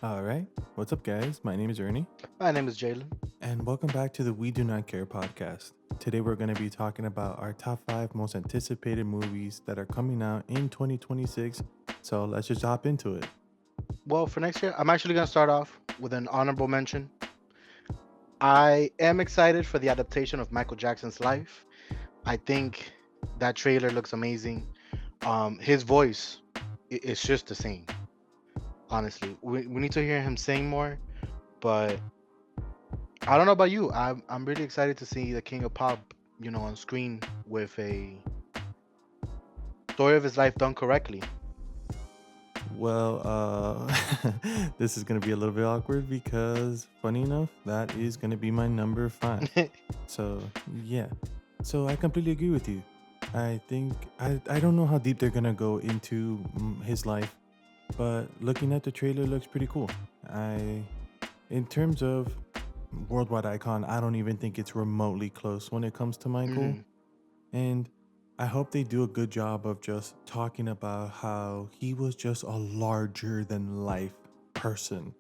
All right. What's up, guys? My name is Ernie, My name is Jalen. and welcome back to the We Do Not Care podcast. Today, we're going to be talking about our top five most anticipated movies that are coming out in 2026. So let's just hop into it. Well, for next year, I'm actually going to start off with an honorable mention. I am excited for the adaptation of Michael Jackson's life. I think that trailer looks amazing. His voice is just the same, honestly. We need to hear him sing more, but I don't know about you. I'm really excited to see the King of Pop, on screen with a story of his life done correctly. Well, this is going to be a little bit awkward because, funny enough, that is going to be my number five. So, yeah. So, I completely agree with you. I think, I don't know how deep they're going to go into his life, but looking at the trailer looks pretty cool. In terms of worldwide icon, I don't even think it's remotely close when it comes to Michael. Mhm. And I hope they do a good job of just talking about how he was just a larger than life person.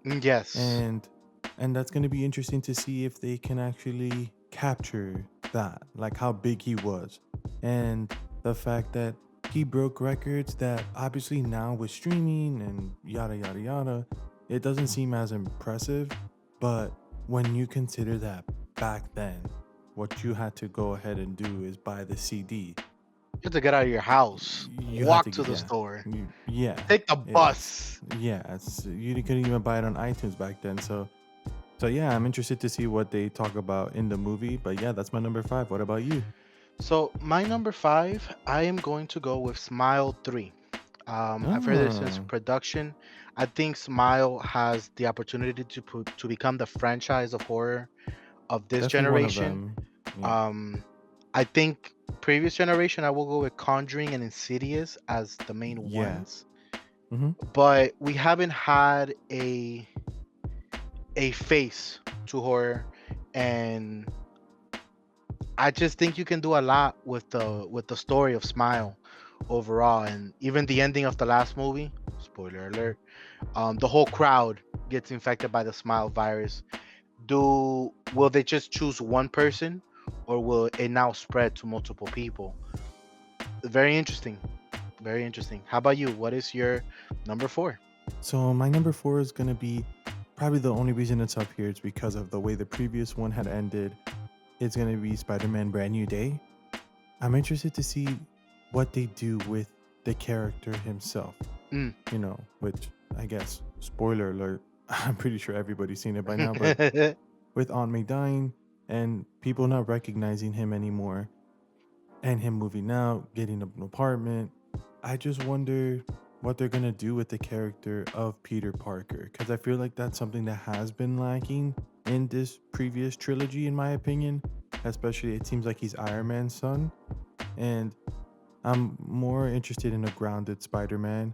Yes. And that's going to be interesting to see if they can actually capture that, like how big he was. And the fact that he broke records that obviously now with streaming and yada yada yada, it doesn't seem as impressive, but when you consider that back then what you had to go ahead and do is buy the CD. You have to get out of your house, You had walk to, to the yeah, store, yeah. take the It's bus. yeah. It's you couldn't even buy it on iTunes back then. So yeah, I'm interested to see what they talk about in the movie. But yeah, that's my number five. What about you? So my number five, I am going to go with Smile 3. I've heard it since Oh, production. I think Smile has the opportunity to become the franchise of horror of this definitely one of generation. them. Yeah. Um, I think previous generation, I will go with Conjuring and Insidious as the main Yeah. ones. Mm-hmm. But we haven't had a face to horror, and I just think you can do a lot with the story of Smile overall, and even the ending of the last movie. Spoiler alert. The whole crowd gets infected by the Smile virus. Do Will they just choose one person, or will it now spread to multiple people? Very interesting. Very interesting. How about you? What is your number four? So my number four is gonna be probably the only reason it's up here is because of the way the previous one had ended. It's gonna be Spider-Man Brand New Day. I'm interested to see what they do with the character himself. Mm. Which I guess, spoiler alert, I'm pretty sure everybody's seen it by now, but with Aunt May dying and people not recognizing him anymore and him moving out, getting an apartment, I just wonder what they're going to do with the character of Peter Parker because I feel like that's something that has been lacking in this previous trilogy, in my opinion. Especially, it seems like he's Iron Man's son, and I'm more interested in a grounded Spider Man.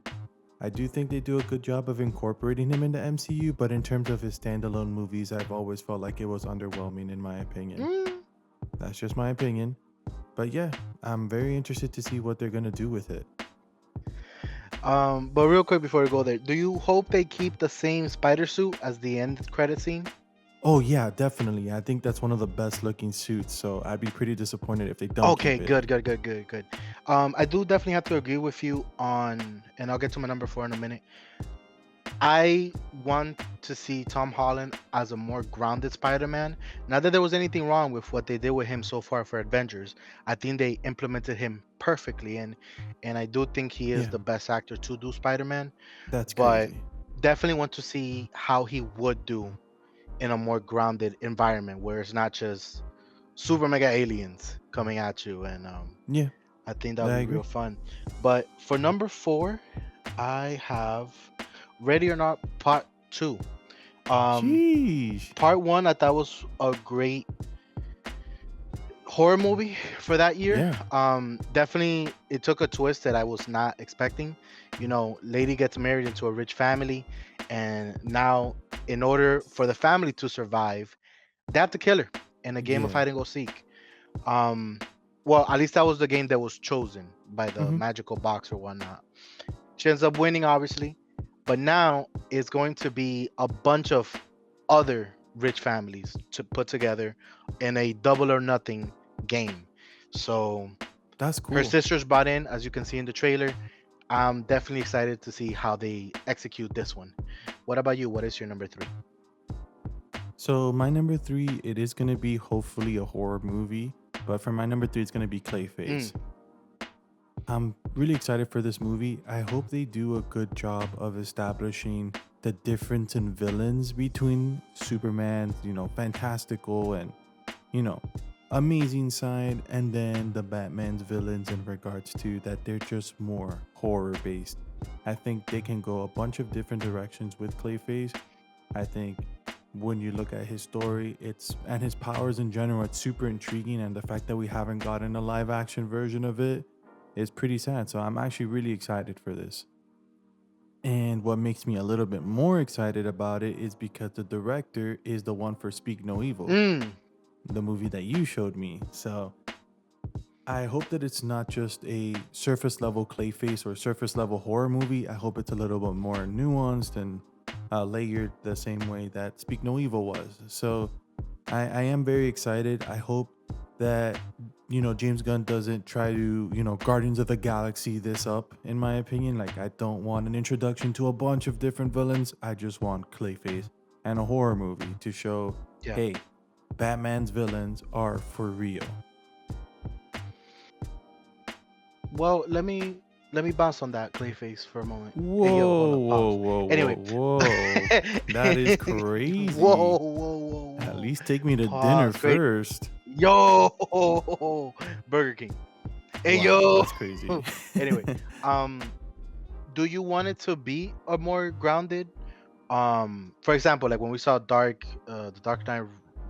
I do think they do a good job of incorporating him into MCU, but in terms of his standalone movies, I've always felt like it was underwhelming, in my opinion. Mm. That's just my opinion. But yeah, I'm very interested to see what they're going to do with it. But real quick before we go there, do you hope they keep the same spider suit as the end credit scene? Oh, yeah, definitely. I think that's one of the best looking suits, so I'd be pretty disappointed if they don't Okay, keep it. good, good, good, good, good. I do definitely have to agree with you on, and I'll get to my number four in a minute. I want to see Tom Holland as a more grounded Spider-Man. Not that there was anything wrong with what they did with him so far for Avengers. I think they implemented him perfectly, and I do think he is Yeah, the best actor to do Spider-Man. that's But crazy. definitely want to see how he would do in a more grounded environment where it's not just super mega aliens coming at you. And Yeah, I think that I would be agree. real fun. But for number four, I have Ready or Not Part Two. Um, Sheesh. Part One, I thought was a great horror movie for that year. Yeah, Definitely, it took a twist that I was not expecting. Lady gets married into a rich family, and now, in order for the family to survive, they have to kill her in a game of yeah. hide and go seek. Um, well, at least that was the game that was chosen by the Mm-hmm. magical box or whatnot. She ends up winning, obviously, But now it's going to be a bunch of other rich families to put together in a double or nothing game. So That's her cool. sisters bought in, as you can see in the trailer. I'm definitely excited to see how they execute this one. What about you? What is your number three? So my number three, it is gonna be hopefully a horror movie, but for my number three, it's gonna be Mm, Clayface. I'm really excited for this movie. I hope they do a good job of establishing the difference in villains between Superman's, fantastical and, you know, amazing side, and then the Batman's villains in regards to that they're just more horror based. I think they can go a bunch of different directions with Clayface. I think when you look at his story, it's and his powers in general, it's super intriguing, and the fact that we haven't gotten a live action version of it is pretty sad. So I'm actually really excited for this. And what makes me a little bit more excited about it is because the director is the one for Speak No Evil, mm, the movie that you showed me. So I hope that it's not just a surface level Clayface or surface level horror movie. I hope it's a little bit more nuanced and layered the same way that Speak No Evil was. So I am very excited. I hope that James Gunn doesn't try to Guardians of the Galaxy this up. In my opinion, like I don't want an introduction to a bunch of different villains. I just want Clayface and a horror movie to show, yeah. hey, Batman's villains are for real. Well, let me bounce on that Clayface for a moment. Hey, yo, hold Whoa, up, whoa, pause. whoa, whoa, Anyway, whoa! That is whoa, crazy. whoa, whoa, At whoa. least take me to dinner Pause. Great. first. Yo, Burger King. Hey, Wow, yo. that's crazy. Anyway, um, do you want it to be a more grounded? For example, like when we saw the Dark Knight,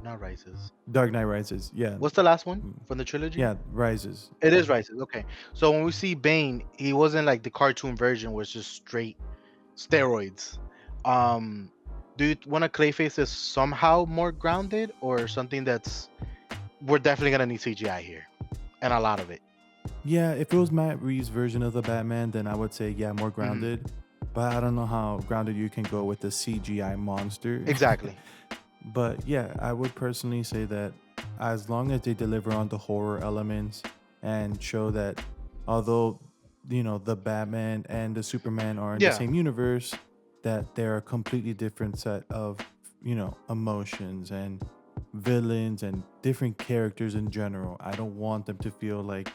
not Rises. Dark Knight Rises. Yeah. What's the last one Mm, from the trilogy? yeah, Rises. It is Rises. Okay, so when we see Bane, he wasn't like the cartoon version, was just straight steroids. Um, do you want to Clayface is somehow more grounded, or something that's we're definitely gonna need CGI here and a lot of it? Yeah, if it was Matt Reeves' version of the Batman, then I would say yeah, more Hmm. grounded. But I don't know how grounded you can go with the CGI monster. Exactly. But yeah, I would personally say that as long as they deliver on the horror elements and show that although the Batman and the Superman are in the Yeah. same universe, that they're a completely different set of emotions and villains and different characters in general. I don't want them to feel like,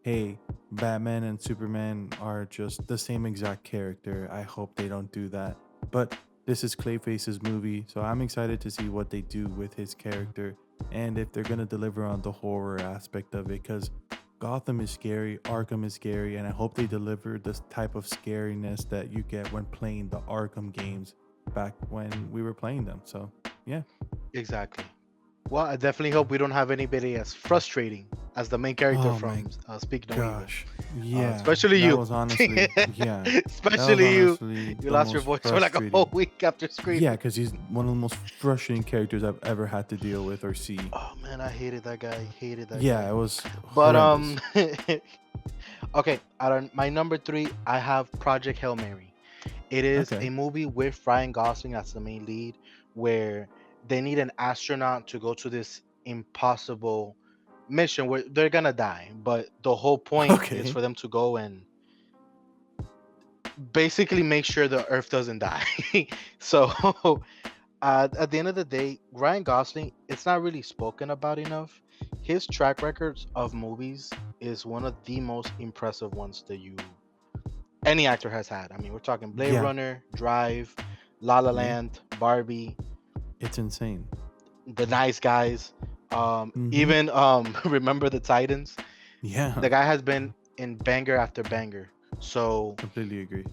hey, Batman and Superman are just the same exact character. I hope they don't do that. But this is Clayface's movie, so I'm excited to see what they do with his character and if they're going to deliver on the horror aspect of it, because Gotham is scary, Arkham is scary, and I hope they deliver this type of scariness that you get when playing the Arkham games back when we were playing them. So, yeah. Exactly. Well, I definitely hope we don't have anybody as frustrating as the main character Oh my from Speak No Evil. gosh. Yeah, Especially that you. was honestly, yeah, that was Especially you. honestly You the lost your most voice for like a whole frustrating. week after Yeah, screaming. because he's one of the most frustrating characters I've ever had to deal with or see. Oh man, I hated that guy. Hated that Yeah, guy. it was But horrendous. okay. On my number three, I have Project Hail Mary. It is Okay. a movie with Ryan Gosling as the main lead, where they need an astronaut to go to this impossible mission where they're gonna die, but the whole point is Okay. for them to go and basically make sure the Earth doesn't die. So at the end of the day, Ryan Gosling, it's not really spoken about enough. His track records of movies is one of the most impressive ones that you any actor has had. I mean, we're talking Blade Yeah. Runner, Drive, La La Yeah. Land, Barbie, It's insane. The Nice Guys, Mm-hmm. even Remember the Titans. Yeah. The guy has been in banger after banger. So Completely agree.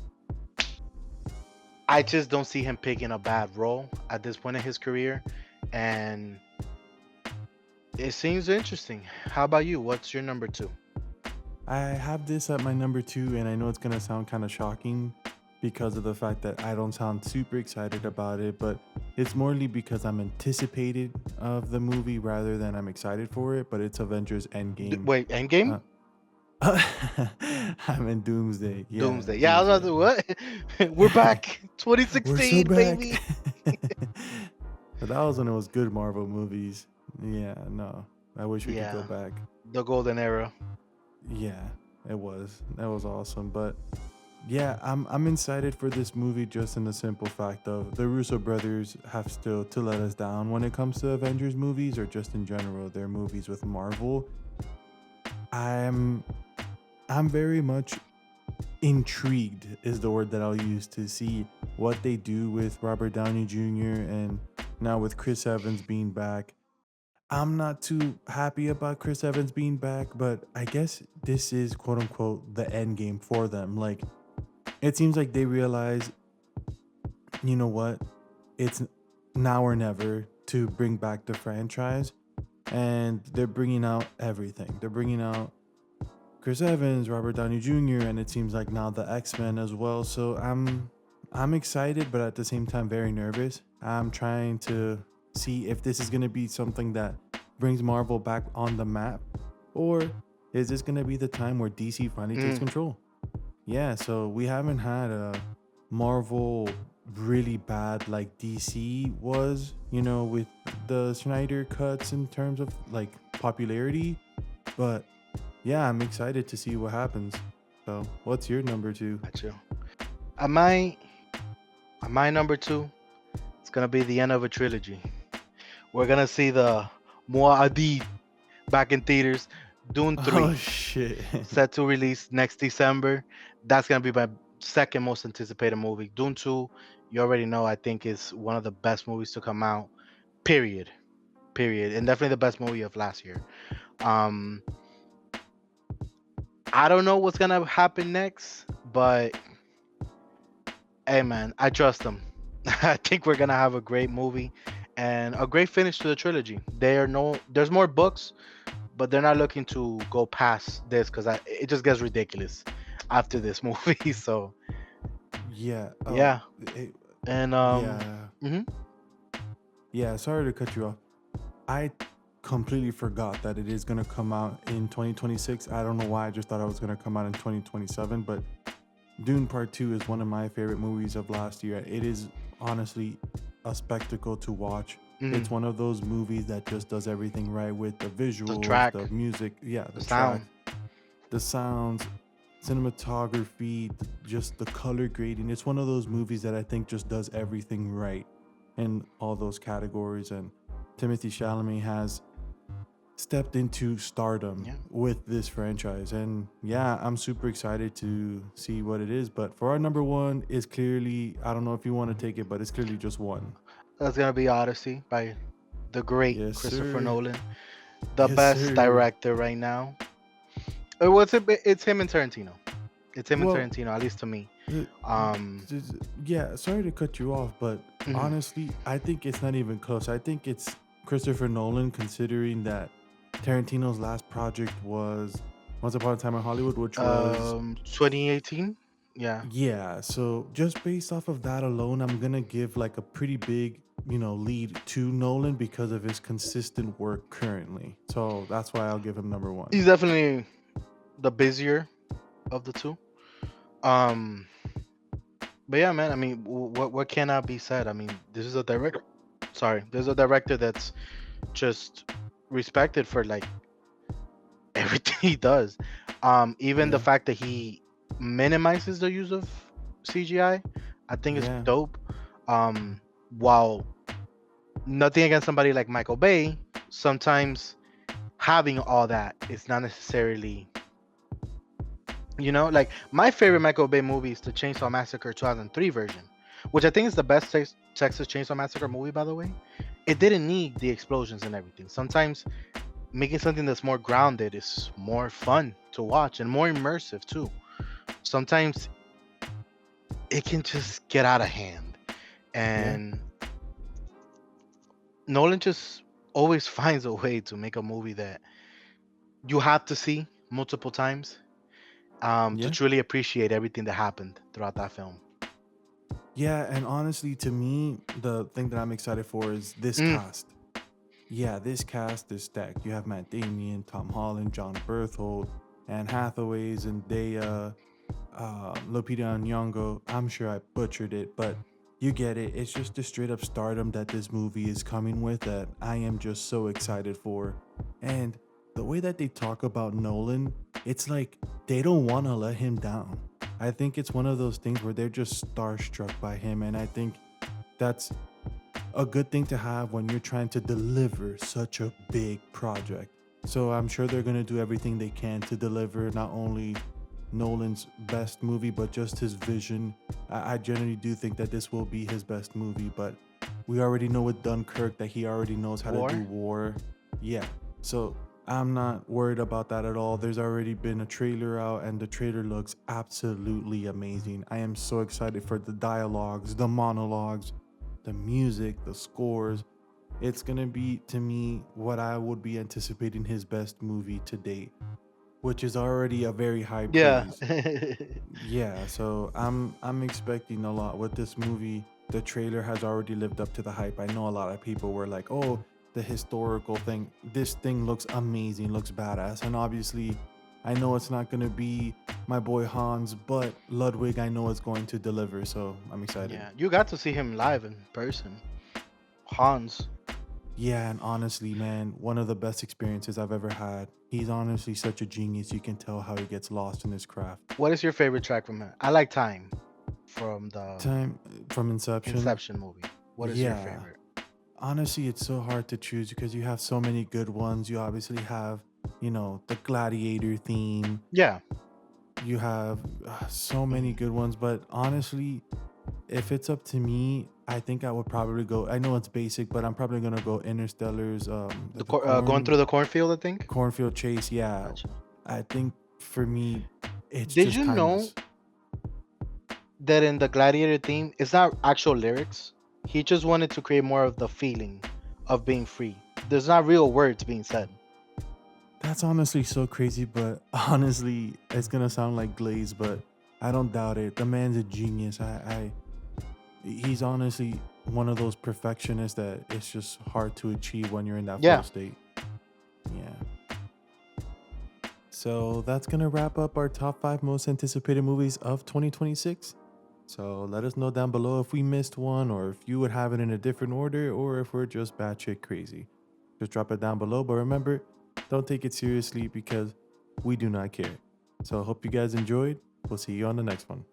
I just don't see him picking a bad role at this point in his career, and it seems interesting. How about you? What's your number two? I have this at my number two, and I know it's gonna sound kind of shocking because of the fact that I don't sound super excited about it, but it's morely because I'm anticipated of the movie rather than I'm excited for it. But it's Avengers Endgame. Wait, Endgame? Uh, I'm in Doomsday. Yeah, Doomsday. Yeah, I was Doomsday. about to what? We're back. We're so 2016, back. baby. But that was when it was good Marvel movies. Yeah, no. I wish we could go Yeah, back. the golden era. Yeah, it was. That was awesome. But yeah, I'm excited for this movie just in the simple fact of the Russo brothers have still to let us down when it comes to Avengers movies or just in general their movies with Marvel. I'm I'm very much intrigued is the word that I'll use to see what they do with Robert Downey Jr. and now with Chris Evans being back. I'm not too happy about Chris Evans being back, but I guess this is quote unquote the end game for them. Like it seems like they realize, you know what, it's now or never to bring back the franchise, and they're bringing out everything. They're bringing out Chris Evans, Robert Downey Jr., and it seems like now the X-Men as well. So I'm excited, but at the same time very nervous. I'm trying to see if this is gonna be something that brings Marvel back on the map, or is this gonna be the time where DC finally takes Mm, control? Yeah, so we haven't had a Marvel really bad like DC was, with the Snyder cuts in terms of like popularity. But yeah, I'm excited to see what happens. So, what's your number two? got you. Am I? Am I number two? It's gonna be the end of a trilogy. We're gonna see the Muad'Dib back in theaters. Dune Oh 3 shit. set to release next December. That's gonna be my second most anticipated movie. Dune 2, you already know, I think is one of the best movies to come out. Period. Period. And definitely the best movie of last year. Um, I don't know what's gonna happen next, but hey man, I trust them. I think we're gonna have a great movie and a great finish to the trilogy. There's more books, but they're not looking to go past this because it just gets ridiculous after this movie. So Yeah. yeah, It, and yeah. mhm. Yeah. Sorry to cut you off. I completely forgot that it is gonna come out in 2026. I don't know why. I just thought it was gonna come out in 2027. But Dune Part Two is one of my favorite movies of last year. It is honestly a spectacle to watch. It's Mhm. one of those movies that just does everything right with the The visuals, track, the music, yeah, the the track, sound. the sounds, cinematography, just the color grading. It's one of those movies that I think just does everything right in all those categories. And Timothy Chalamet has stepped into stardom Yeah, with this franchise. And yeah, I'm super excited to see what it is. But for our number one is clearly, I don't know if you want to take it, but it's clearly just one. that's gonna be Odyssey by the great Yes, Christopher sir. Nolan, the Yes, best sir. director right now. It's him and Tarantino. It's him and Well, Tarantino, at least to me. uh, Um, yeah, sorry to cut you off, but mhm. honestly, I think it's not even close. I think it's Christopher Nolan, considering that Tarantino's last project was Once Upon a Time in Hollywood, which was 2018. Yeah, yeah. So just based off of that alone, I'm gonna give like a pretty big, lead to Nolan because of his consistent work currently. So that's why I'll give him number one. he's definitely the busier of the two. Um, but yeah, man. I mean, what cannot be said? I mean, this is a director. Sorry, there's a director that's just respected for like everything he does. Even the Yeah. fact that he minimizes the use of CGI, I think is Yeah. dope. While nothing against somebody like Michael Bay, sometimes having all that is not necessarily, like my favorite Michael Bay movie is the Chainsaw Massacre 2003 version, which I think is the best Texas Chainsaw Massacre movie, by the way. It didn't need the explosions and everything. Sometimes making something that's more grounded is more fun to watch and more immersive too. Sometimes it can just get out of hand, Yeah. and Nolan just always finds a way to make a movie that you have to see multiple times to Yeah. truly appreciate everything that happened throughout that film. Yeah. And honestly, to me, the thing that I'm excited for is this Mm, cast. Yeah, this cast is stacked. You have Matt Damien, Tom Holland, John Berthold. Anne Hathaway, Zendaya, Lupita Nyong'o. I'm sure I butchered it, but you get it. It's just the straight up stardom that this movie is coming with that I am just so excited for. And the way that they talk about Nolan, it's like they don't want to let him down. I think it's one of those things where they're just starstruck by him, and I think that's a good thing to have when you're trying to deliver such a big project. So I'm sure they're going to do everything they can to deliver not only Nolan's best movie, but just his vision. I generally do think that this will be his best movie, but we already know with Dunkirk that he already knows how to do War. war. Yeah. So I'm not worried about that at all. There's already been a trailer out, and the trailer looks absolutely amazing. I am so excited for the dialogues, the monologues, the music, the scores. It's gonna be to me what I would be anticipating his best movie to date, which is already a very high Yeah. praise. Yeah, so I'm expecting a lot with this movie. The trailer has already lived up to the hype. I know a lot of people were like, "Oh, the historical thing. This thing looks amazing, looks badass." And obviously, I know it's not going to be my boy Hans, but Ludwig I know is going to deliver, so I'm excited. Yeah. You got to see him live in person. Hans. Yeah, and honestly, man, one of the best experiences I've ever had. He's honestly such a genius. You can tell how he gets lost in his craft. What is your favorite track from him? I like Time from the Time from Inception. Inception movie. What is your Yeah. favorite? Honestly, it's so hard to choose because you have so many good ones. You obviously have, the gladiator theme. Yeah. You have so many good ones, but honestly, if it's up to me, I think I would probably go. I know it's basic, but I'm probably gonna go Interstellar's The the going through the cornfield, I think. cornfield chase. Yeah, Gotcha. I think for me, it's Did just you know timeless. that in the Gladiator theme, it's not actual lyrics? He just wanted to create more of the feeling of being free. There's not real words being said. That's honestly so crazy, but honestly, it's gonna sound like Glaze, but I don't doubt it. The man's a genius. He's honestly one of those perfectionists that it's just hard to achieve when you're in that flow Yeah. state. Yeah. So that's gonna wrap up our top 5 most anticipated movies of 2026. So let us know down below if we missed one, or if you would have it in a different order, or if we're just batshit crazy. Just drop it down below. But remember, don't take it seriously because we do not care. So I hope you guys enjoyed. We'll see you on the next one.